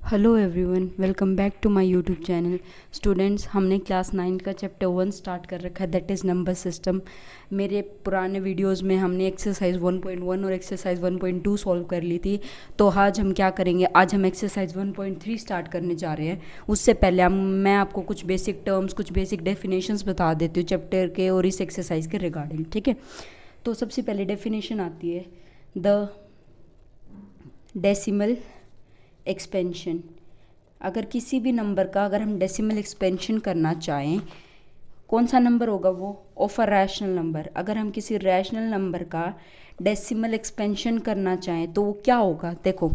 Hello everyone, welcome back to my YouTube channel. Students, हमने class 9 का chapter 1 start कर रखा है, दैट इज़ नंबर सिस्टम। मेरे पुराने वीडियोस में हमने एक्सरसाइज 1.1 और एक्सरसाइज 1.2 सॉल्व कर ली थी। तो आज हम क्या करेंगे, आज हम एक्सरसाइज 1.3 स्टार्ट करने जा रहे हैं। उससे पहले मैं आपको कुछ बेसिक टर्म्स, कुछ बेसिक डेफिनेशंस बता देती हूँ चैप्टर के और इस एक्सरसाइज के रिगार्डिंग। ठीक है, तो सबसे पहले डेफिनेशन आती है द डेसिमल एक्सपेंशन। अगर किसी भी नंबर का अगर हम डेसिमल एक्सपेंशन करना चाहें, कौन सा नंबर होगा वो, ऑफ अ रैशनल नंबर। अगर हम किसी रैशनल नंबर का डेसिमल एक्सपेंशन करना चाहें तो वो क्या होगा। देखो,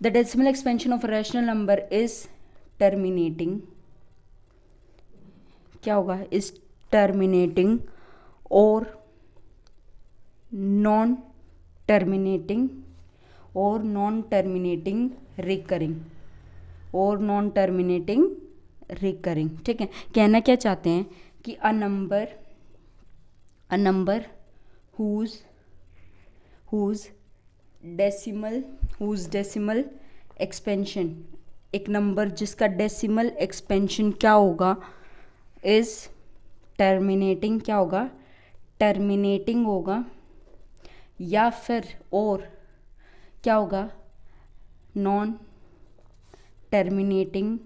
the decimal expansion of a rational number is terminating, क्या होगा, इज टर्मिनेटिंग और नॉन टर्मिनेटिंग और नॉन टर्मिनेटिंग रिकरिंग और नॉन टर्मिनेटिंग रिकरिंग। ठीक है, कहना क्या चाहते हैं कि a number whose decimal expansion, एक नंबर जिसका डेसिमल एक्सपेंशन क्या होगा, इज टर्मिनेटिंग, क्या होगा, टर्मिनेटिंग होगा, या फिर और क्या होगा, नॉन टर्मिनेटिंग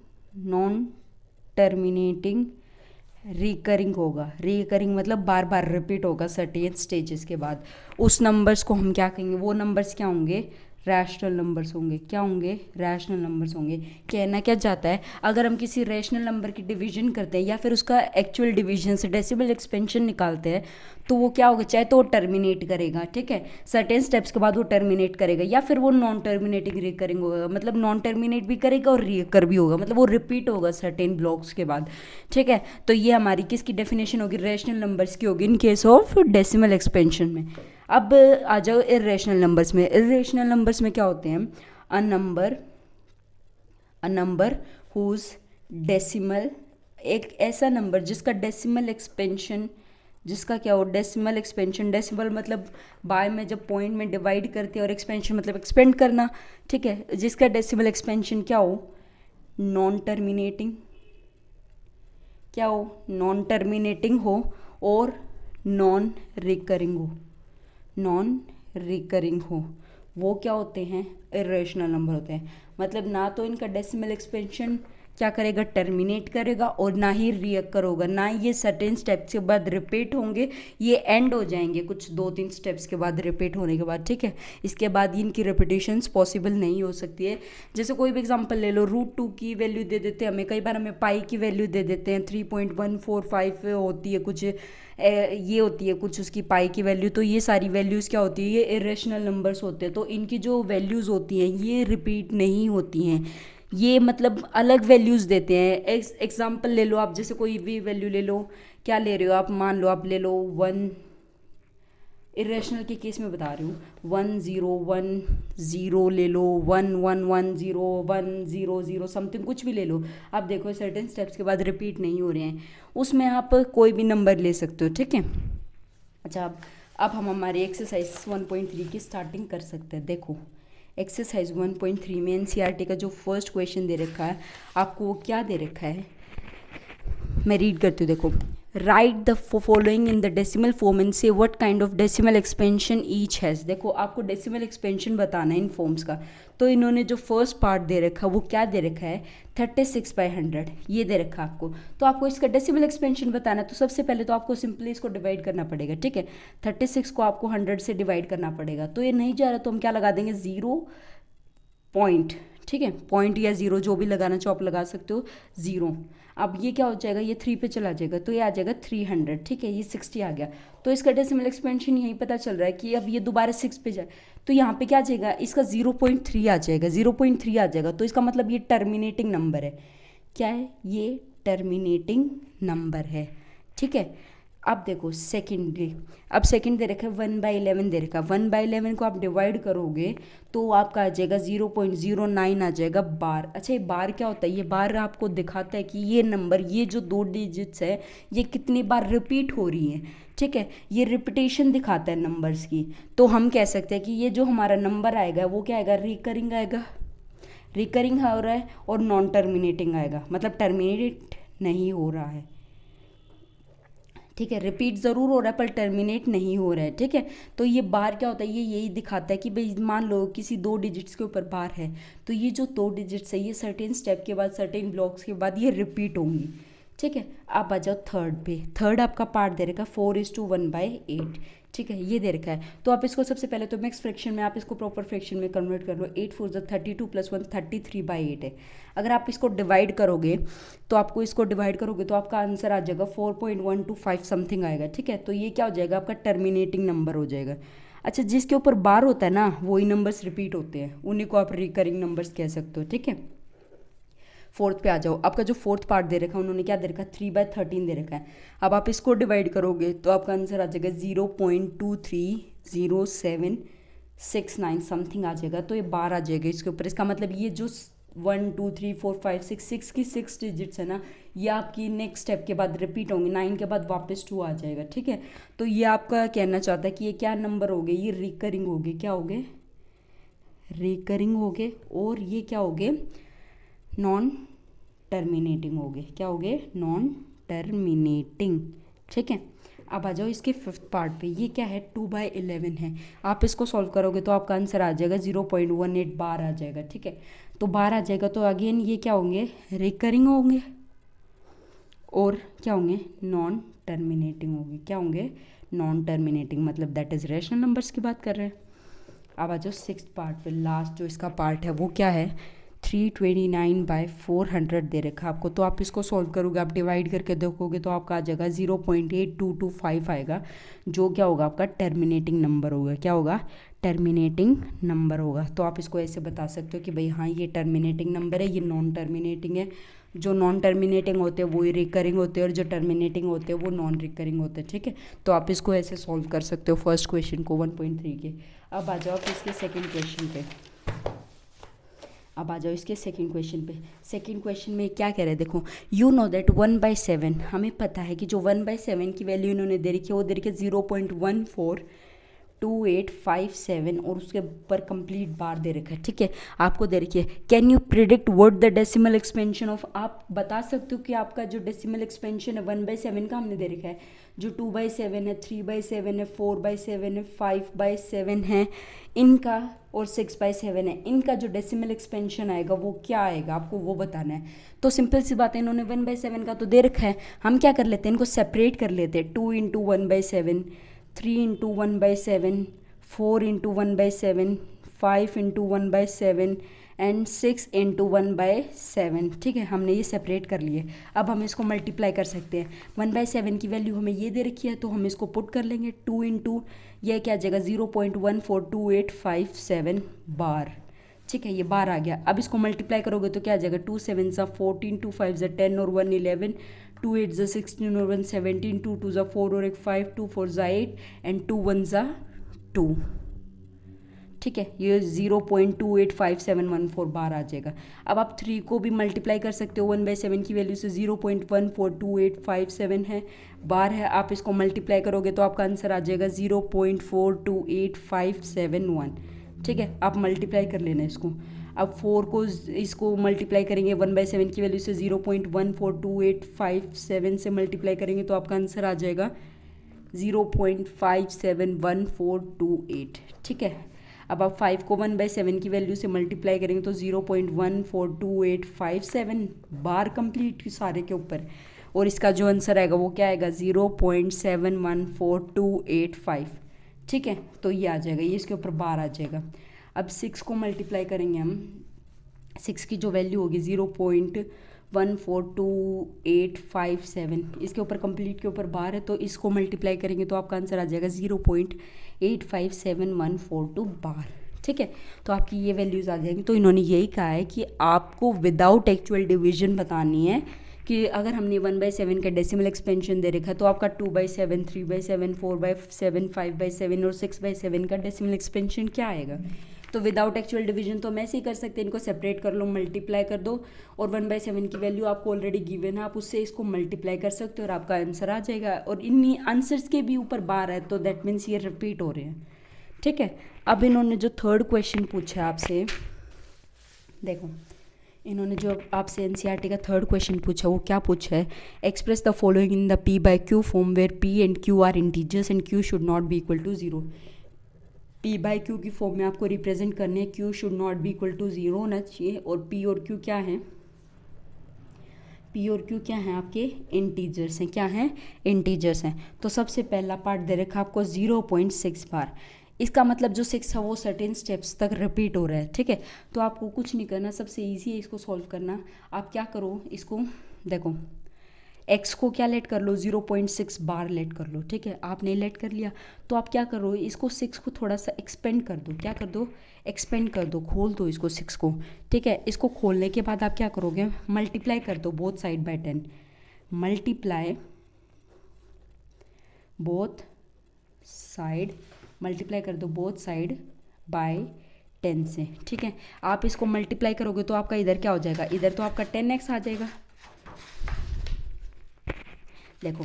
रिकरिंग होगा। रिकरिंग मतलब बार बार रिपीट होगा सर्टेन स्टेजेस के बाद। उस नंबर्स को हम क्या कहेंगे, वो नंबर्स क्या होंगे, रैशनल नंबर्स होंगे। क्या होंगे, रैशनल नंबर्स होंगे। कहना क्या चाहता है, अगर हम किसी रैशनल नंबर की डिवीजन करते हैं या फिर उसका एक्चुअल डिवीजन से डेसिमल एक्सपेंशन निकालते हैं तो वो क्या होगा, चाहे तो वो टर्मिनेट करेगा, ठीक है, सर्टेन स्टेप्स के बाद वो टर्मिनेट करेगा, या फिर वो नॉन टर्मिनेटिंग रिकरिंग होगा, मतलब नॉन टर्मिनेट भी करेगा और रिकर भी होगा, मतलब वो रिपीट होगा सर्टेन ब्लॉक्स के बाद। ठीक है, तो ये हमारी किसकी डेफिनेशन होगी, रैशनल नंबर्स की होगी in case of decimal expansion में। अब आ जाओ इर्रेशनल नंबर्स में। इर्रेशनल नंबर्स में क्या होते हैं, अ नंबर हुज डेसिमल, एक ऐसा नंबर जिसका डेसिमल एक्सपेंशन, जिसका क्या हो, डेसिमल एक्सपेंशन, डेसिमल मतलब बाय में जब पॉइंट में डिवाइड करते हैं और एक्सपेंशन मतलब एक्सपेंड करना। ठीक है, जिसका डेसिमल एक्सपेंशन क्या हो, नॉन टर्मिनेटिंग, क्या हो, नॉन टर्मिनेटिंग हो और नॉन रिकरिंग हो, वो क्या होते हैं, इरेशनल नंबर होते हैं। मतलब ना तो इनका डेसिमल एक्सपेंशन क्या करेगा, टर्मिनेट करेगा, और ना ही रिकर होगा, ना ये सर्टेन स्टेप्स के बाद रिपीट होंगे, ये एंड हो जाएंगे कुछ 2-3 स्टेप्स के बाद रिपीट होने के बाद। ठीक है, इसके बाद इनकी रिपीटेशंस पॉसिबल नहीं हो सकती है। जैसे कोई भी एग्जांपल ले लो, √2 की वैल्यू दे देते हैं हमें, कई बार हमें पाई की वैल्यू दे देते हैं, 3.145 होती है कुछ, ये होती है कुछ उसकी पाई की वैल्यू। तो ये सारी वैल्यूज़ क्या होती है, ये इरेशनल नंबर्स होते हैं, तो इनकी जो वैल्यूज़ होती हैं ये रिपीट नहीं होती हैं, ये मतलब अलग वैल्यूज़ देते हैं। एग्जांपल ले लो आप, जैसे कोई भी वैल्यू ले लो, क्या ले रहे हो आप, मान लो आप ले लो 1, इरेशनल के केस में बता रही हूँ, 1010 ले लो, 1110 100 समथिंग कुछ भी ले लो। आप देखो सर्टेन स्टेप्स के बाद रिपीट नहीं हो रहे हैं, उसमें आप कोई भी नंबर ले सकते हो। ठीक है, अच्छा, अब हम हमारी एक्सरसाइज 1.3 की स्टार्टिंग कर सकते हैं। देखो, एक्सरसाइज 1.3 में एनसीईआरटी का जो फर्स्ट क्वेश्चन दे रखा है आपको, वो क्या दे रखा है, मैं रीड करती हूँ। देखो, write the following in the decimal form and say what kind of decimal expansion each has. देखो, आपको डेसिमल एक्सपेंशन बताना है इन फॉर्म्स का। तो इन्होंने जो फर्स्ट पार्ट दे रखा है वो क्या दे रखा है, 36/100 ये दे रखा है आपको। तो आपको इसका डेसिमल एक्सपेंशन बताना है, तो सबसे पहले तो आपको सिंपली इसको डिवाइड करना पड़ेगा। ठीक है, 36 को आपको 100 से डिवाइड करना पड़ेगा। तो ये नहीं जा रहा तो हम क्या लगा देंगे, 0 पॉइंट। ठीक है, पॉइंट या 0 जो भी लगाना चाहो आप लगा सकते हो, 0। अब ये क्या हो जाएगा, ये 3 पे चला जाएगा तो ये आ जाएगा 300। ठीक है, ये 60 आ गया। तो इसका डेसिमल एक्सपेंशन यही पता चल रहा है कि अब ये दोबारा 6 पे जाए तो यहाँ पे क्या आ जाएगा, इसका 0.3 आ जाएगा, 0.3 आ जाएगा। तो इसका मतलब ये टर्मिनेटिंग नंबर है। क्या है, ये टर्मिनेटिंग नंबर है। ठीक है, अब देखो सेकेंडली, अब सेकेंड दे रखा है 1/11 दे रखा है, 1/11 को आप डिवाइड करोगे तो आपका आ जाएगा 0.09 आ जाएगा बार। अच्छा, ये बार क्या होता है, ये बार आपको दिखाता है कि ये नंबर, ये जो 2 डिजिट्स है ये कितनी बार रिपीट हो रही हैं। ठीक है, ये रिपीटेशन दिखाता है नंबर्स की। तो हम कह सकते हैं कि ये जो हमारा नंबर आएगा वो क्या आएगा, रिकरिंग आएगा। रिकरिंग हो रहा है और नॉन टर्मिनेटिंग आएगा, मतलब टर्मिनेट नहीं हो रहा है, ठीक है। रिपीट ज़रूर हो रहा है पर टर्मिनेट नहीं हो रहा है, ठीक है। तो ये बार क्या होता है, ये यही दिखाता है कि भाई मान लो किसी 2 डिजिट्स के ऊपर बार है, तो ये जो 2 डिजिट्स है ये सर्टेन स्टेप के बाद, सर्टेन ब्लॉक्स के बाद ये रिपीट होंगी, ठीक है। आप आ जाओ थर्ड पे। थर्ड आपका पार्ट दे रखा है 4:1/8, ठीक है, ये दे रखा है। तो आप इसको सबसे पहले तो मिक्स फ्रैक्शन में आप इसको प्रॉपर फ्रैक्शन में कन्वर्ट कर लो। 8×4 = 32 + 1 33/8 है। अगर आप इसको डिवाइड करोगे तो आपको इसको डिवाइड करोगे तो आपका आंसर आ जाएगा 4.125 समथिंग आएगा, ठीक है। तो ये क्या हो जाएगा, आपका टर्मिनेटिंग नंबर हो जाएगा। अच्छा, जिसके ऊपर बार होता है ना वही नंबर्स रिपीट होते हैं, उन्हीं को आप रिकरिंग नंबर्स कह सकते हो, ठीक है। फोर्थ पे आ जाओ। आपका जो फोर्थ पार्ट दे रखा है उन्होंने क्या दे रखा है, 3/13 दे रखा है। अब आप इसको डिवाइड करोगे तो आपका आंसर आ जाएगा 0.230769 समथिंग आ जाएगा। तो ये 12 आ जाएगा इसके ऊपर। इसका मतलब ये जो 1 2 3 4 5 6 की 6 डिजिट्स है ना, ये आपकी नेक्स्ट स्टेप के बाद रिपीट होंगे, 9 के बाद वापस 2 आ जाएगा, ठीक है। तो ये आपका कहना चाहता है कि ये क्या नंबर हो गए, ये रिकरिंग हो गए, क्या हो गए, रिकरिंग हो गए। और ये क्या हो गए, नॉन टर्मिनेटिंग हो गए, क्या हो गए, नॉन टर्मिनेटिंग, ठीक है। अब आ जाओ इसके फिफ्थ पार्ट पे। ये क्या है, 2/11 है। आप इसको सॉल्व करोगे तो आपका आंसर आ जाएगा 0.18 बार आ जाएगा, ठीक है। तो बार आ जाएगा तो अगेन ये क्या होंगे, रिकरिंग होंगे और क्या होंगे, नॉन टर्मिनेटिंग होंगे, क्या होंगे, नॉन टर्मिनेटिंग, मतलब दैट इज़ रैशनल नंबर्स की बात कर रहे हैं। अब आ जाओ सिक्स्थ पार्ट पे। लास्ट जो इसका पार्ट है वो क्या है, 329/400 दे रखा है आपको। तो आप इसको सॉल्व करोगे, आप डिवाइड करके देखोगे तो आपका आ जाएगा 0.8225 आएगा, जो क्या होगा, आपका टर्मिनेटिंग नंबर होगा, क्या होगा, टर्मिनेटिंग नंबर होगा। तो आप इसको ऐसे बता सकते हो कि भाई हाँ ये टर्मिनेटिंग नंबर है, ये नॉन टर्मिनेटिंग है। जो नॉन टर्मिनेटिंग होते हैं वो रिकरिंग होते हैं और जो टर्मिनेटिंग होते हैं वो नॉन रिकरिंग होते हैं, ठीक है। तो आप इसको ऐसे सॉल्व कर सकते हो फर्स्ट क्वेश्चन को 1.3 के। अब आ जाओ इसके सेकेंड क्वेश्चन पे। अब आ जाओ इसके सेकंड क्वेश्चन पे। सेकंड क्वेश्चन में क्या कह रहे हैं, देखो, यू नो दैट 1/7, हमें पता है कि जो 1/7 की वैल्यू इन्होंने दे रखी है वो दे रखी है 0.142857 और उसके ऊपर कंप्लीट बार दे रखा है, ठीक है। आपको दे रखी है, can you predict what the decimal expansion of, आप बता सकते हो कि आपका जो डेसिमल एक्सपेंशन है 1/7 का हमने दे रखा है, जो 2/7 है, 3/7 है, 4/7 है, 5/7 है इनका, और 6/7 है इनका, जो डेसिमल एक्सपेंशन आएगा वो क्या आएगा, आपको वो बताना है। तो सिंपल सी बात है, इन्होंने 1/7 का तो दे रखा है, हम क्या कर लेते हैं, इनको सेपरेट कर लेते हैं। 2 × 1/7, 3 × 1/7, 4 × 1/7, 5 × 1/7 एंड 6 × 1/7, ठीक है। हमने ये सेपरेट कर लिए। अब हम इसको मल्टीप्लाई कर सकते हैं। 1/7 की वैल्यू हमें ये दे रखी है तो हम इसको पुट कर लेंगे। 2 × यह क्या आ जाएगा 0.142857 बार, ठीक है, ये बार आ गया। अब इसको मल्टीप्लाई करोगे तो क्या आ जाएगा, 2 7 सा 14, 2 5 सा 10 और 1 11, 2 8 सा 16 और 1 17, 2 2 सा 4 और 1 5, 2 4 सा 8 एंड 2 1 सा 2, ठीक है। ये 0.285714 बार आ जाएगा। अब आप 3 को भी मल्टीप्लाई कर सकते हो 1/7 की वैल्यू से, 0.142857 है बार है। आप इसको मल्टीप्लाई करोगे तो आपका आंसर आ जाएगा 0.428571, ठीक है। आप मल्टीप्लाई कर लेना इसको। अब 4 को इसको मल्टीप्लाई करेंगे 1/7 की वैल्यू से, 0.142857 से मल्टीप्लाई करेंगे तो आपका आंसर आ जाएगा 0.571428, ठीक है। अब आप 5 को 1/7 की वैल्यू से मल्टीप्लाई करेंगे तो 0.142857 बार कंप्लीट सारे के ऊपर, और इसका जो आंसर आएगा वो क्या आएगा 0.714285, ठीक है। तो ये आ जाएगा, ये इसके ऊपर बार आ जाएगा। अब 6 को मल्टीप्लाई करेंगे हम, 6 की जो वैल्यू होगी 0.142857, इसके ऊपर कंप्लीट के ऊपर बार है तो इसको मल्टीप्लाई करेंगे तो आपका आंसर आ जाएगा 0.857142 बार, ठीक है। तो आपकी ये वैल्यूज़ आ जाएंगी। तो इन्होंने यही कहा है कि आपको विदाउट एक्चुअल डिवीजन बतानी है कि अगर हमने 1/7 का डेसिमल एक्सपेंशन दे रखा है तो आपका 2/7, 3/7, 4/7, 5/7 और 6/7 का डेसिमल एक्सपेंशन क्या आएगा। तो विदाउट एक्चुअल डिवीजन तो हम ऐसे ही कर सकते हैं, इनको सेपरेट कर लो, मल्टीप्लाई कर दो, और 1/7 की वैल्यू आपको ऑलरेडी गिवन है, आप उससे इसको मल्टीप्लाई कर सकते हो और आपका आंसर आ जाएगा। और इन आंसर्स के भी ऊपर बार है तो दैट मीन्स ये रिपीट हो रहे हैं, ठीक है। अब इन्होंने जो थर्ड क्वेश्चन पूछा है आपसे, देखो इन्होंने जो आपसे एनसीईआरटी का थर्ड क्वेश्चन पूछा वो क्या पूछा है, express the following in the P by Q form where P and Q are integers and Q should not be equal to zero. P by Q की फॉर्म में आपको रिप्रेजेंट करने हैं, Q should not be equal to zero होना चाहिए, और P और Q क्या है, पी और क्यू क्या हैं आपके इंटीजर्स हैं, क्या हैं इंटीजर्स हैं। तो सबसे पहला पार्ट दे रखा आपको 0.6 बार, इसका मतलब जो 6 है वो सर्टेन स्टेप्स तक रिपीट हो रहा है, ठीक है। तो आपको कुछ नहीं करना, सबसे इजी है इसको सॉल्व करना। आप क्या करो, इसको देखो x को क्या लेट कर लो, 0.6 बार लेट कर लो, ठीक है। आपने लेट कर लिया तो आप क्या करो, इसको 6 को थोड़ा सा एक्सपेंड कर दो, क्या कर दो, एक्सपेंड कर दो, खोल दो इसको 6 को, ठीक है। इसको खोलने के बाद आप क्या करोगे, मल्टीप्लाई कर दो both side by 10, multiply both side, multiply कर दो बोथ साइड बाय 10 से, ठीक है। आप इसको मल्टीप्लाई करोगे तो आपका इधर क्या हो जाएगा, इधर तो आपका 10x आ जाएगा, देखो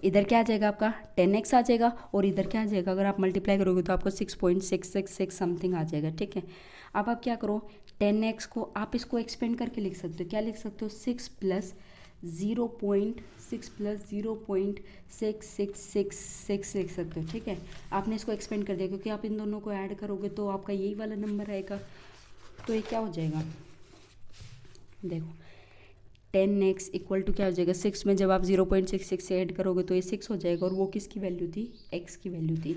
इधर क्या आ जाएगा आपका 10x आ जाएगा, और इधर क्या आ जाएगा, अगर आप मल्टीप्लाई करोगे तो आपको 6.666 समथिंग आ जाएगा, ठीक है। अब आप क्या करो, 10x को आप इसको एक्सपेंड करके लिख सकते हो, क्या लिख सकते हो, 6 प्लस 0.66666 लिख सकते हो, ठीक है। आपने इसको एक्सपेंड कर दिया क्योंकि आप इन दोनों को ऐड करोगे तो आपका यही वाला नंबर आएगा। तो ये क्या हो जाएगा, देखो 10x इक्वल टू क्या हो जाएगा, 6 में जब आप 0.66 से ऐड करोगे तो ये 6 हो जाएगा, और वो किसकी वैल्यू थी, x की वैल्यू थी।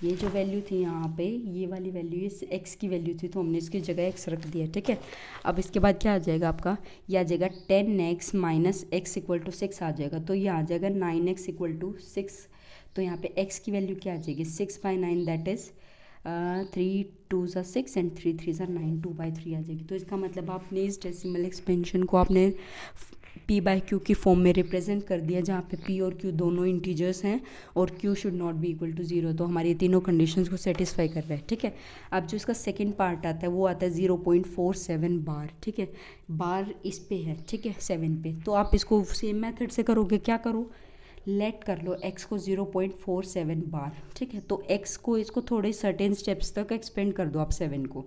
ये जो वैल्यू थी यहाँ पे, ये वाली वैल्यू ये x की वैल्यू थी, तो हमने इसकी जगह x रख दिया, ठीक है। अब इसके बाद क्या आ जाएगा आपका, ये आ जाएगा 10x minus x equal to 6 आ जाएगा, तो ये आ जाएगा 9x इक्वल टू 6। तो यहाँ पे x की वैल्यू क्या आ जाएगी, 6/9 दैट इज़ 3 2 ज़ा 6 एंड 3 3 ज़ा 9, 2/3 आ जाएगी। तो इसका मतलब आपने इस डेसिमल एक्सपेंशन को आपने p बाय क्यू की फॉर्म में रिप्रेजेंट कर दिया, जहाँ पे p और q दोनों इंटीजर्स हैं और q should not be equal to zero. तो हमारी तीनों कंडीशंस को सेटिस्फाई कर रहा है, ठीक है। अब जो इसका सेकंड पार्ट आता है वो आता है 0.47 बार, ठीक है। बार इस पे है, ठीक है, 7 पे। तो आप इसको सेम मेथड से करोगे, क्या करो, लेट कर लो x को 0.47 बार, ठीक है। तो x को इसको थोड़े सर्टेन स्टेप्स तक एक्सपेंड कर दो आप 7 को,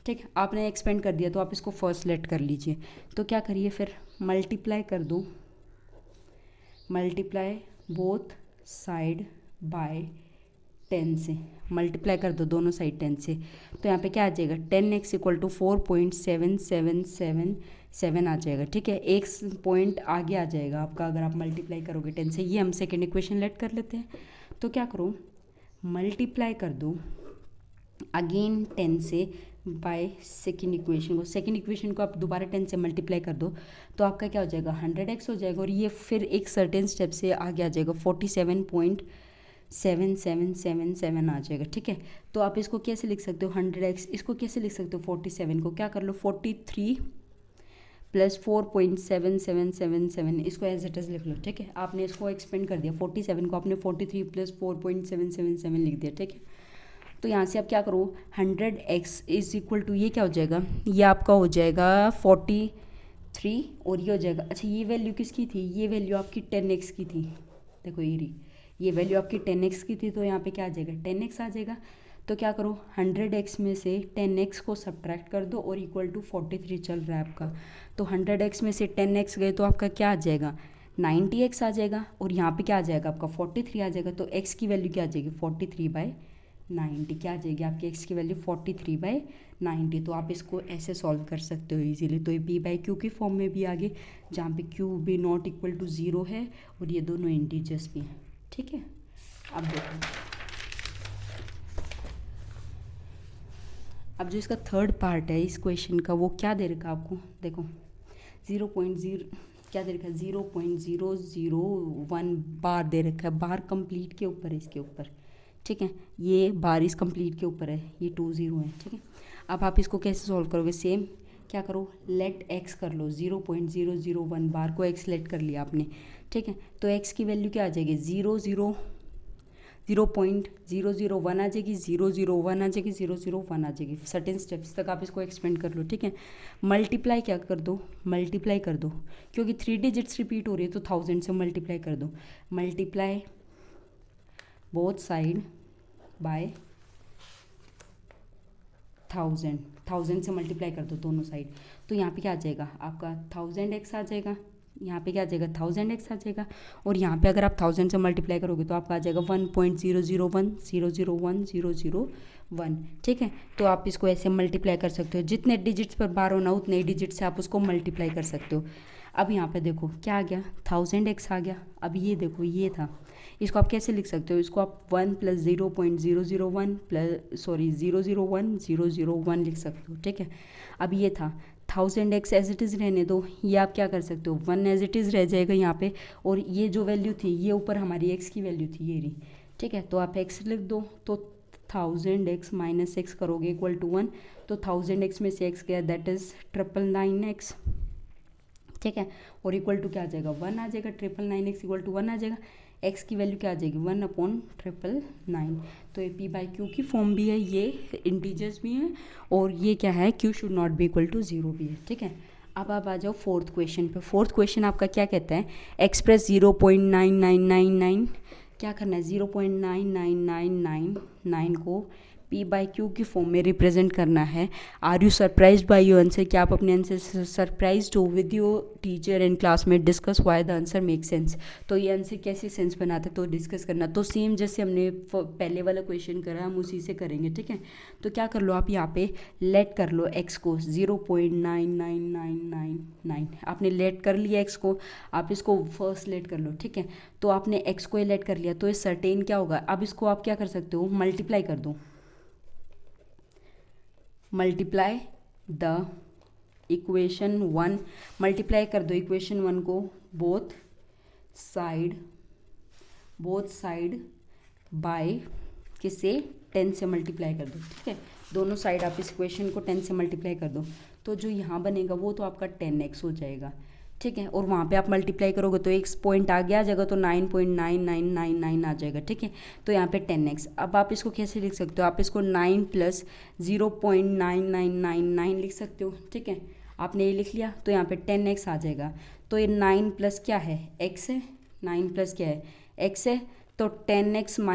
ठीक है। आपने एक्सपेंड कर दिया तो आप इसको फर्स्ट लेट कर लीजिए। तो क्या करिए फिर, मल्टीप्लाई कर दो, मल्टीप्लाई बोथ साइड बाय 10 से, मल्टीप्लाई कर दो दोनों साइड 10 से। तो यहाँ पे क्या आ जाएगा, 10x इक्वल टू 4.7777 आ जाएगा, ठीक है। एक पॉइंट आगे आ जाएगा आपका अगर आप मल्टीप्लाई करोगे 10 से। ये हम सेकेंड इक्वेशन लेट कर लेते हैं। तो क्या करो, मल्टीप्लाई कर दो अगेन 10 से बाय सेकेंड इक्वेशन को, सेकेंड इक्वेशन को आप दोबारा 10 से मल्टीप्लाई कर दो तो आपका क्या हो जाएगा, 100x हो जाएगा, और ये फिर एक सर्टेन स्टेप से आगे आ जाएगा, 47.7777 आ जाएगा, ठीक है। तो आप इसको कैसे लिख सकते हो, 100x, इसको कैसे लिख सकते हो, 47 को क्या कर लो, 43 प्लस 4.7777, इसको एज इट इज़ लिख लो, ठीक है। आपने इसको एक्सपेंड कर दिया, 47 को आपने 43 प्लस 4.777 लिख दिया, ठीक है। तो यहाँ से आप क्या करो, 100x इज इक्वल टू ये क्या हो जाएगा, ये आपका हो जाएगा 43, और ये हो जाएगा, अच्छा ये वैल्यू किसकी थी, ये वैल्यू आपकी 10x की थी, देखो ये वैल्यू आपकी 10x की थी, तो यहाँ पे क्या आ जाएगा, 10x आ जाएगा। तो क्या करो, 100x में से 10x को सब्ट्रैक्ट कर दो और इक्वल टू 43 चल रहा है आपका। तो 100x में से 10x गए तो आपका क्या आ जाएगा, 90x आ जाएगा, और यहाँ पे क्या आ जाएगा आपका 43 आ जाएगा। तो x की वैल्यू क्या आ जाएगी, 43/90 क्या आ जाएगी आपकी x की वैल्यू, 43/90। तो आप इसको ऐसे सॉल्व कर सकते हो इजीली। तो ये p बाई क्यू की फॉर्म में भी आगे, जहाँ पे q भी नॉट इक्वल टू 0 है और ये दोनों इंटीजर्स भी हैं, ठीक है। अब देखो, अब जो इसका थर्ड पार्ट है इस क्वेश्चन का, वो क्या दे रखा आपको, देखो 0.0 क्या दे रखा है, 0.001 बार दे रखा है, बार कंप्लीट के ऊपर है, इसके ऊपर, ठीक है। ये बार इस कंप्लीट के ऊपर है, ये 20 है, ठीक है। अब आप इसको कैसे सॉल्व करोगे, सेम क्या करो, लेट एक्स कर लो, 0.001 बार को एक्स लेट कर लिया आपने, ठीक है। तो एक्स की वैल्यू क्या आ जाएगी, 0.001 आ जाएगी, 001 आ जाएगी, 001 आ जाएगी। सर्टेन स्टेप्स तक आप इसको एक्सपेंड कर लो, ठीक है। मल्टीप्लाई क्या कर दो, मल्टीप्लाई कर दो, क्योंकि 3 डिजिट्स रिपीट हो रही है तो 1000 से मल्टीप्लाई कर दो। मल्टीप्लाई बोथ साइड बाय 1000, 1000 से मल्टीप्लाई कर दो दोनों साइड, तो यहाँ पे क्या आ जाएगा आपका 1000x आ जाएगा, यहाँ पे क्या आ जाएगा 1000x आ जाएगा, और यहाँ पे अगर आप 1000 से मल्टीप्लाई करोगे तो आपका आ जाएगा 1.0010010001, ठीक है। तो आप इसको ऐसे मल्टीप्लाई कर सकते हो, जितने डिजिट्स पर बार होना उतने डिजिट से आप उसको मल्टीप्लाई कर सकते हो। अब यहाँ पे देखो क्या आ गया 1000x आ गया। अब ये देखो ये था, इसको आप कैसे लिख सकते हो, इसको आप 1 + 0.001 प्लस 001 लिख सकते हो, ठीक है। अब ये था 1000x एज इट इज़ रहने दो, ये आप क्या कर सकते हो 1 एज इट इज़ रह जाएगा यहाँ पे, और ये जो वैल्यू थी ये ऊपर हमारी x की वैल्यू थी ये रही, ठीक है। तो आप x लिख दो, तो 1000x - x करोगे इक्वल टू 1, तो 1000x में से x गया दैट इज़ 999x, ठीक है। और इक्वल टू क्या आ जाएगा 1 आ जाएगा, 999x इक्वल टू 1 आ जाएगा, x की वैल्यू क्या आ जाएगी 1/999। तो ये p/q की फॉर्म भी है, ये इंटीजर्स भी हैं, और ये क्या है q should not be equal to 0 भी है, ठीक है। अब आप आ जाओ फोर्थ क्वेश्चन पे। फोर्थ क्वेश्चन आपका क्या कहता है, एक्सप्रेस 0.9999, क्या करना है 0.99999 को p/q की फॉर्म में रिप्रेजेंट करना है। Are you surprised by your answer, क्या आप अपने आंसर से सरप्राइज्ड हो with your teacher and class में discuss why the answer make sense. तो ये आंसर कैसे सेंस बनाता है तो डिस्कस करना, तो सेम जैसे हमने पहले वाला क्वेश्चन करा हम उसी से करेंगे, ठीक है। तो क्या कर लो आप यहाँ पे लेट कर लो x को 0.99999, आपने लेट कर लिया x को, आप इसको फर्स्ट लेट कर लो, ठीक है। तो आपने x को लेट कर लिया, तो ये सर्टेन क्या होगा, अब इसको आप क्या कर सकते हो मल्टीप्लाई कर दो, मल्टीप्लाई द इक्वेशन 1, मल्टीप्लाई कर दो इक्वेशन 1 को बोथ साइड बाय किसे 10 से मल्टीप्लाई कर दो, ठीक है। दोनों साइड आप इस इक्वेशन को 10 से मल्टीप्लाई कर दो, तो जो यहाँ बनेगा वो तो आपका 10x हो जाएगा, ठीक है। और वहाँ पे आप मल्टीप्लाई करोगे तो एक पॉइंट आगे आ जाएगा, तो 9.9999 आ जाएगा, ठीक है। तो यहाँ पे 10x, अब आप इसको कैसे लिख सकते हो, आप इसको 9 + 0.9999 लिख सकते हो, ठीक है। आपने ये लिख लिया, तो यहाँ पे 10x आ जाएगा। तो ये 9 प्लस क्या है x है, 9 प्लस क्या है x है, तो 10x -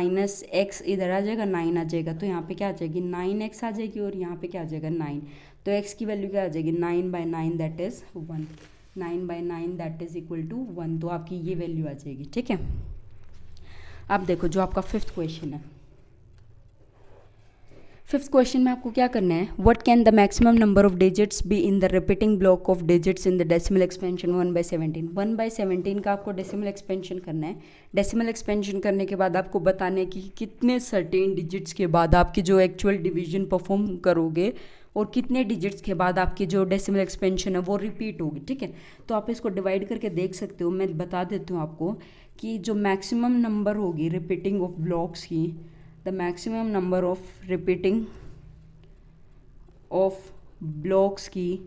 x इधर आ जाएगा 9 आ जाएगा, तो यहाँ पे क्या आ जाएगी 9x आ जाएगी, और यहाँ पे क्या आ जाएगा 9, तो x की वैल्यू क्या आ जाएगी 9/9 that is 1, 9/9 that is equal to 1, तो आपकी ये वैल्यू आ जाएगी, ठीक है। अब देखो जो आपका फिफ्थ क्वेश्चन है, फिफ्थ क्वेश्चन में आपको क्या करना है, what can the maximum number of digits be in the repeating block of digits in the decimal expansion 1/17। 1/17 का आपको डेसिमल एक्सपेंशन करना है। डेसिमल एक्सपेंशन करने के बाद आपको बताना है कि कितने सर्टेन डिजिट्स के बाद आपकी जो एक्चुअल डिवीजन परफॉर्म करोगे, और कितने डिजिट्स के बाद आपकी जो डेसिमल एक्सपेंशन है वो रिपीट होगी, ठीक है। तो आप इसको डिवाइड करके देख सकते हो, मैं बता देती हूँ आपको कि जो मैक्सिमम नंबर होगी रिपीटिंग ऑफ ब्लॉक्स की, the maximum number of repeating of blocks की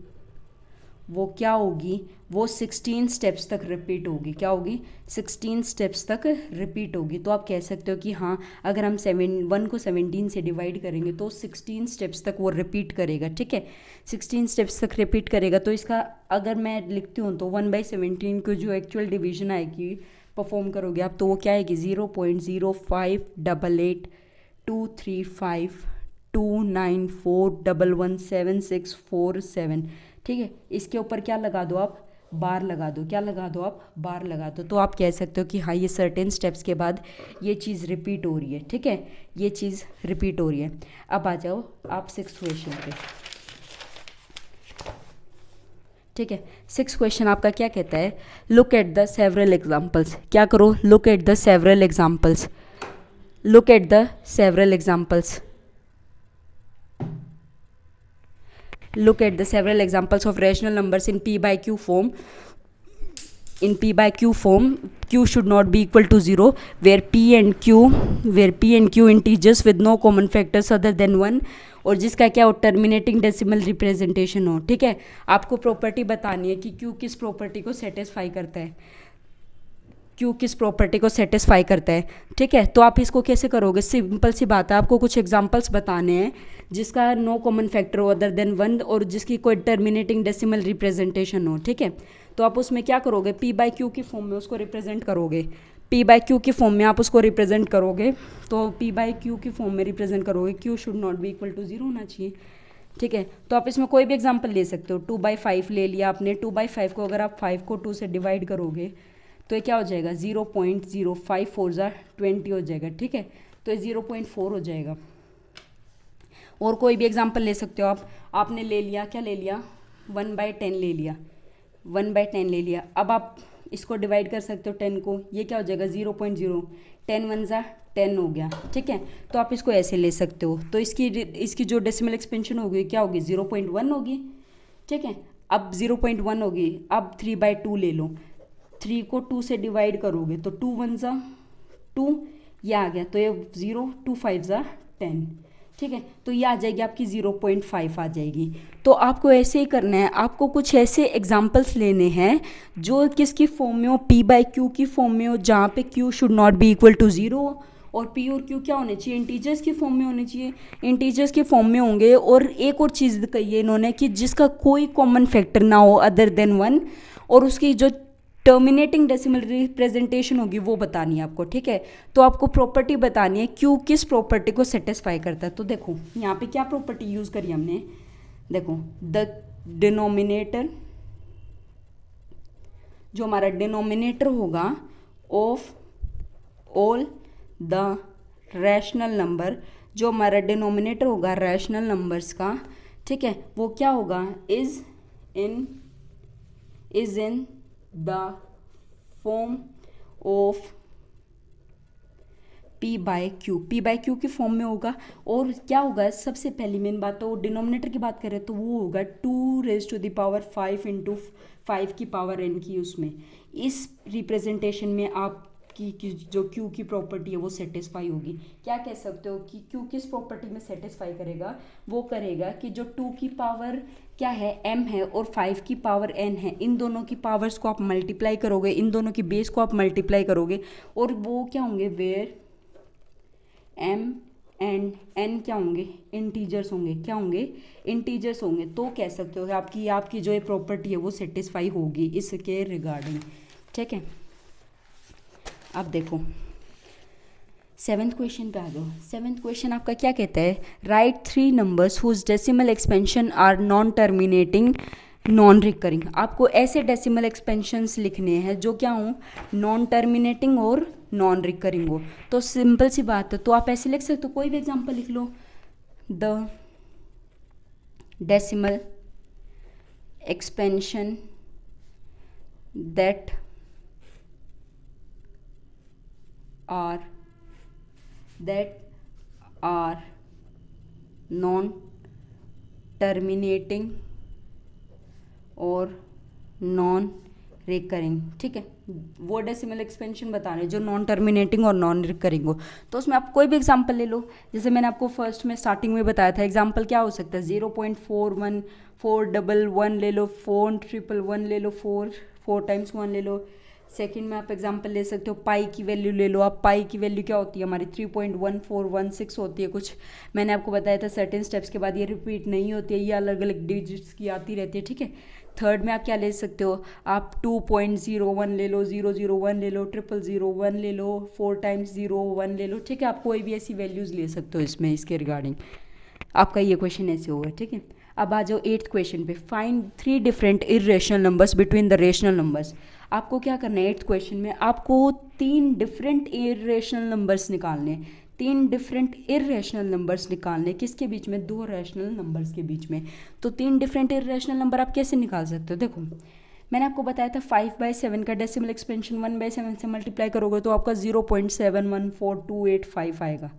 वो क्या होगी, वो 16 स्टेप्स तक रिपीट होगी, क्या होगी 16 स्टेप्स तक रिपीट होगी। तो आप कह सकते हो कि हाँ अगर हम 1 को 17 से डिवाइड करेंगे तो 16 स्टेप्स तक वो रिपीट करेगा, ठीक है। 16 स्टेप्स तक रिपीट करेगा, तो इसका अगर मैं लिखती हूँ तो 1/17 को जो एक्चुअल डिवीजन आएगी परफॉर्म करोगे आप, तो वो क्या आएगी 0.0588235294117647, ठीक है। इसके ऊपर क्या लगा दो आप बार लगा दो, क्या लगा दो आप बार लगा दो, तो आप कह सकते हो कि हाँ ये सर्टेन स्टेप्स के बाद ये चीज़ रिपीट हो रही है, ठीक है, ये चीज़ रिपीट हो रही है। अब आ जाओ आप सिक्स्थ क्वेश्चन पे, ठीक है। सिक्स्थ क्वेश्चन आपका क्या कहता है, look at the several examples, क्या करो look at the several examples, look at the several examples, look at the several examples of rational numbers in p/q form. In p/q form, q should not be equal to 0, where p and q integers with no common factors other than 1, और जिसका क्या हो terminating decimal representation हो, ठीक है। आपको property बतानी है कि q किस प्रॉपर्टी को सेटिस्फाई करता है, क्यू किस प्रॉपर्टी को सेटिस्फाई करता है, ठीक है। तो आप इसको कैसे करोगे, सिंपल सी बात है, आपको कुछ एग्जांपल्स बताने हैं जिसका नो कॉमन फैक्टर हो अदर देन 1, और जिसकी कोई टर्मिनेटिंग डेसिमल रिप्रेजेंटेशन हो, ठीक है। तो आप उसमें क्या करोगे p/q की फॉर्म में उसको रिप्रेजेंट करोगे, p/q की फॉर्म में आप उसको रिप्रेजेंट करोगे, तो p/q की फॉर्म में रिप्रेजेंट करोगे, q should not be equal to 0 होना चाहिए, ठीक है। तो आप इसमें कोई भी एग्जांपल ले सकते हो। 2/5 ले लिया आपने, 2/5 को अगर आप 5 को 2 से डिवाइड करोगे तो ये क्या हो जाएगा, 0.05 4 ज़ा 20 हो जाएगा, ठीक है। तो ये 0.4 हो जाएगा। और कोई भी एग्जांपल ले सकते हो आप। आपने ले लिया, क्या ले लिया, 1/10 ले लिया, 1/10 ले लिया। अब आप इसको डिवाइड कर सकते हो 10 को, ये क्या हो जाएगा 0.0, 10 1 ज़ा 10 हो गया, ठीक है। तो आप इसको ऐसे ले सकते हो। तो इसकी जो डेसिमल एक्सपेंशन होगी क्या होगी, 0.1 होगी, ठीक है। अब 0.1 होगी। अब 3/2 ले लो, 3 को 2 से डिवाइड करोगे तो 2 1 ज़ा 2, ये आ गया। तो ये 0 2 5 ज़ा 10, ठीक है। तो ये आ जाएगी आपकी 0.5 आ जाएगी। तो आपको ऐसे ही करना है। आपको कुछ ऐसे एग्जाम्पल्स लेने हैं जो किसकी फॉर्म में हो, P/Q की फॉर्म में हो, जहाँ पे Q should not be equal to 0, और P और Q क्या होने चाहिए, इंटीजर्स की फॉर्म में होने चाहिए, इंटीजर्स के फॉर्म में होंगे। और एक और चीज़ कही है इन्होंने कि जिसका कोई कॉमन फैक्टर ना हो अदर देन 1, और उसकी जो टर्मिनेटिंग डेसिमल रिप्रेजेंटेशन होगी वो बतानी है आपको, ठीक है। तो आपको प्रॉपर्टी बतानी है क्यू किस प्रॉपर्टी को सेटिस्फाई करता है। तो देखो यहाँ पे क्या प्रॉपर्टी यूज़ करी हमने, देखो द डिनोमिनेटर, जो हमारा डिनोमिनेटर होगा of all the rational number, जो हमारा डिनोमिनेटर होगा रैशनल नंबर्स का, ठीक है, वो क्या होगा, is in the form of P/Q, P/Q की फॉर्म में होगा। और क्या होगा, सबसे पहली मेन बात तो डिनोमिनेटर की बात करें तो वो होगा 2⁵ 5 × 5 की पावर n की, उसमें इस रिप्रेजेंटेशन में आपकी जो Q की प्रॉपर्टी है वो सेटिस्फाई होगी। क्या कह सकते हो कि Q किस प्रॉपर्टी में सेटिस्फाई करेगा, वो करेगा कि जो 2 की पावर क्या है m है और 5 की पावर n है, इन दोनों की पावर्स को आप मल्टीप्लाई करोगे, इन दोनों की बेस को आप मल्टीप्लाई करोगे, और वो क्या होंगे, वेयर m एंड n क्या होंगे, इंटीजर्स होंगे, क्या होंगे, इंटीजर्स होंगे। तो कह सकते हो कि आपकी जो ये प्रॉपर्टी है वो सेटिस्फाई होगी इसके रिगार्डिंग, ठीक है। अब देखो 7th क्वेश्चन पे आ जाओ। 7th क्वेश्चन आपका क्या कहता है, write 3 numbers whose decimal expansion are non terminating non recurring. आपको ऐसे डेसिमल एक्सपेंशंस लिखने हैं जो क्या हो, नॉन टर्मिनेटिंग और नॉन रिकरिंग हो। तो सिंपल सी बात है, तो आप ऐसे लिख सकते हो, कोई भी एग्जांपल लिख लो, the decimal expansion that are non terminating और नॉन रिकरिंग, ठीक है। वो डेसिमल एक्सपेंशन बताने जो नॉन टर्मिनेटिंग और नॉन रिकरिंग हो। तो उसमें आप कोई भी एग्जांपल ले लो, जैसे मैंने आपको फर्स्ट में स्टार्टिंग में बताया था। एग्जांपल क्या हो सकता है, 0.41 411 ले लो, 411 ले लो, 4 टाइम्स 1 ले लो। सेकंड में आप एग्जांपल ले सकते हो, पाई की वैल्यू ले लो आप। पाई की वैल्यू क्या होती है हमारी, 3.1416 होती है। कुछ मैंने आपको बताया था सर्टेन स्टेप्स के बाद ये रिपीट नहीं होती है, ये अलग अलग डिजिट्स की आती रहती है, ठीक है। थर्ड में आप क्या ले सकते हो, आप 2.01 ले लो, 001 ले लो, 0001 ले लो, 4 टाइम्स 01 ले लो, ठीक है। आप कोई भी ऐसी वैल्यूज़ ले सकते हो इसमें, इसके रिगार्डिंग आपका ये क्वेश्चन ऐसे होगा, ठीक है। अब आ जाओ 8th क्वेश्चन पे, find 3 different irrational numbers between the rational numbers. आपको क्या करना है 8th क्वेश्चन में, आपको 3 डिफरेंट इरेशनल नंबर्स निकालने, 3 डिफरेंट इरेशनल नंबर्स निकालने, किसके बीच में, 2 रैशनल नंबर्स के बीच में। तो 3 डिफरेंट इरेशनल नंबर आप कैसे निकाल सकते हो, देखो मैंने आपको बताया था 5/7 का डेसिमल एक्सपेंशन 1/7 से मल्टीप्लाई करोगे तो आपका 0.714285 आएगा,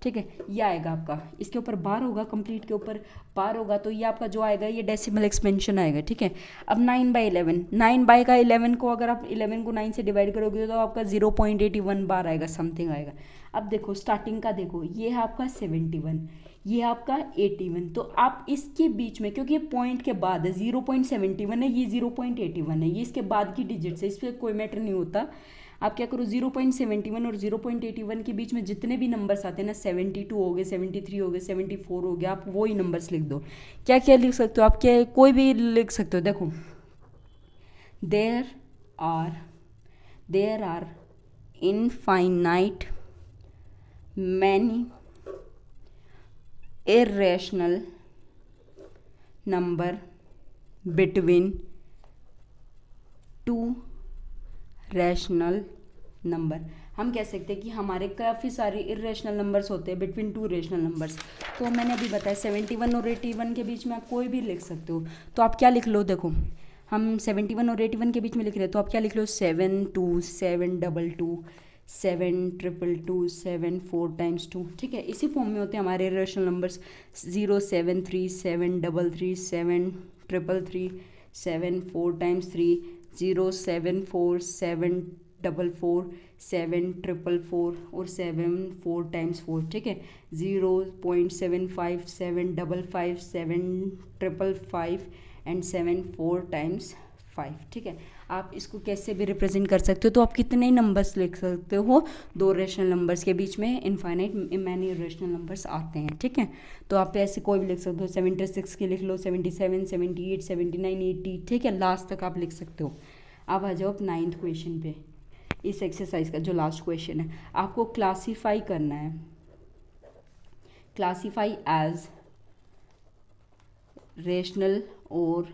ठीक है। ये आएगा आपका, इसके ऊपर बार होगा, कंप्लीट के ऊपर बार होगा, तो ये आपका जो आएगा ये डेसिमल एक्सपेंशन आएगा, ठीक है। अब 9/11, 9/11 को अगर आप 11 को 9 से डिवाइड करोगे तो आपका 0.81 बार आएगा, समथिंग आएगा। अब देखो स्टार्टिंग का देखो, ये है आपका 71, ये है आपका 81। तो आप इसके बीच में, क्योंकि ये पॉइंट के बाद है, 0.71 है, ये 0.81 है, ये इसके बाद की डिजिट्स है, इस पर कोई मैटर नहीं होता। आप क्या करो, 0.71 और 0.81 के बीच में जितने भी नंबर्स आते हैं ना, 72 हो गए, 73 हो गए, 74 हो गया, आप वही नंबर्स लिख दो। क्या क्या लिख सकते हो आप, क्या कोई भी लिख सकते हो। देखो there are infinite many irrational number between two rational number. हम कह सकते हैं कि हमारे काफ़ी सारे इरेशनल नंबर्स होते हैं बिटवीन टू रेशनल नंबर्स। तो मैंने अभी बताया 71 और 81 के बीच में आप कोई भी लिख सकते हो। तो आप क्या लिख लो, देखो हम 71 और 81 के बीच में लिख रहे हैं, तो आप क्या लिख लो 7 2 7 2 2 7 2 2 7 4 टाइम्स 2, ठीक है। इसी फॉर्म में होते हैं हमारे इरेशनल नंबर्स 0 7 3 7 3 3 7 3 3 7 4 टाइम्स 3 0 7 4 7 4 4 7 4 4 और 7 4 टाइम्स 4, ठीक है। 0.75 7 5 5 7 5 5 एंड 7 4 टाइम्स 5, ठीक है। आप इसको कैसे भी रिप्रेजेंट कर सकते हो। तो आप कितने नंबर्स लिख सकते हो, दो रेशनल नंबर्स के बीच में इनफाइनाइट मैनी रेशनल नंबर्स आते हैं, ठीक है। तो आप ऐसे कोई भी लिख सकते हो, 76 के लिख लो, 77 78 79 80, ठीक है, लास्ट तक आप लिख सकते हो। अब आ जाओ 9th क्वेश्चन पे। इस एक्सरसाइज का जो लास्ट क्वेश्चन है, आपको क्लासीफाई करना है, क्लासीफाई एज रेशनल और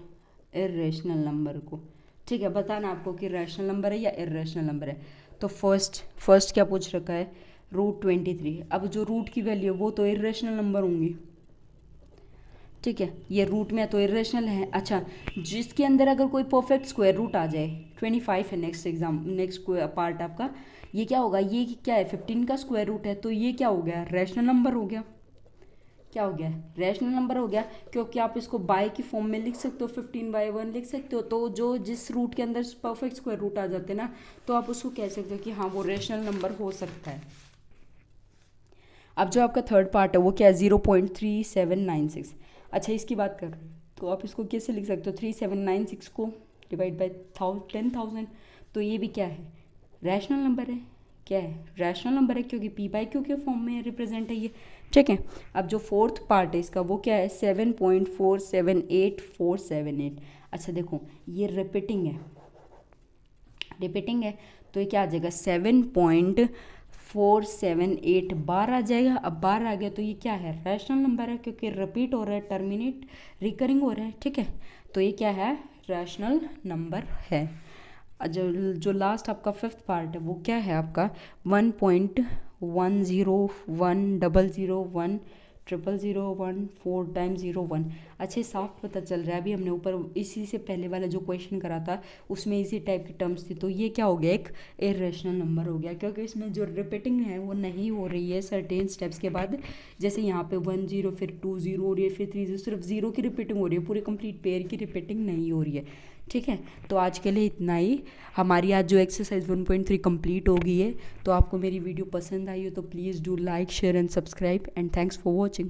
इरेशनल नंबर को, ठीक है। बताना आपको कि रैशनल नंबर है या इरेशनल नंबर है। तो फर्स्ट क्या पूछ रखा है, √23। अब जो रूट की वैल्यू है वो तो इरेशनल नंबर होंगी, ठीक है, ये रूट में तो इरेशनल है। अच्छा, जिसके अंदर अगर कोई परफेक्ट स्क्वायर रूट आ जाए, 25 है नेक्स्ट पार्ट आपका, ये क्या होगा, ये क्या है 15 का स्क्वायर रूट है, तो ये क्या हो गया, रैशनल नंबर हो गया। क्या हो गया, रैशनल नंबर हो गया, क्योंकि आप इसको बाय की फॉर्म में लिख सकते हो, 15/1 लिख सकते हो। तो जो जिस रूट के अंदर परफेक्ट स्क्वायर रूट आ जाते हैं ना, तो आप उसको कह सकते हो कि हाँ वो रैशनल नंबर हो सकता है। अब जो आपका थर्ड पार्ट है वो क्या है, 0.3796। अच्छा, इसकी बात कर रहे हैं तो आप इसको कैसे लिख सकते हो, 3796 को डिवाइड बाई 10,000। तो ये भी क्या है, रैशनल नंबर है। क्या है, रैशनल नंबर है, क्योंकि p/q के फॉर्म में रिप्रेजेंट है ये, ठीक है। अब जो फोर्थ पार्ट है इसका वो क्या है, 7.478478। अच्छा देखो, ये रिपीटिंग है, तो ये क्या आ जाएगा, 7.478 बार आ जाएगा। अब बार आ गया तो ये क्या है, रैशनल नंबर है, क्योंकि रिपीट हो रहा है, टर्मिनेट रिकरिंग हो रहा है, ठीक है। तो ये क्या है, रैशनल नंबर है। जो लास्ट आपका फिफ्थ पार्ट है वो क्या है आपका, 1.1010010001 4 टाइम्स 01। अच्छे साफ पता चल रहा है। अभी हमने ऊपर इसी से पहले वाला जो क्वेश्चन करा था उसमें इसी टाइप की टर्म्स थी, तो ये क्या हो गया, एक इरेशनल नंबर हो गया, क्योंकि इसमें जो रिपीटिंग है वो नहीं हो रही है सर्टेन स्टेप्स के बाद। जैसे यहाँ पे 1 0 फिर 2 0 हो रही है, फिर 3 0, सिर्फ 0 की रिपीटिंग हो रही है, पूरी कंप्लीट पेयर की रिपीटिंग नहीं हो रही है, ठीक है। तो आज के लिए इतना ही। हमारी आज जो एक्सरसाइज 1.3 कंप्लीट हो गई है। तो आपको मेरी वीडियो पसंद आई हो तो please do like share and subscribe and thanks for watching.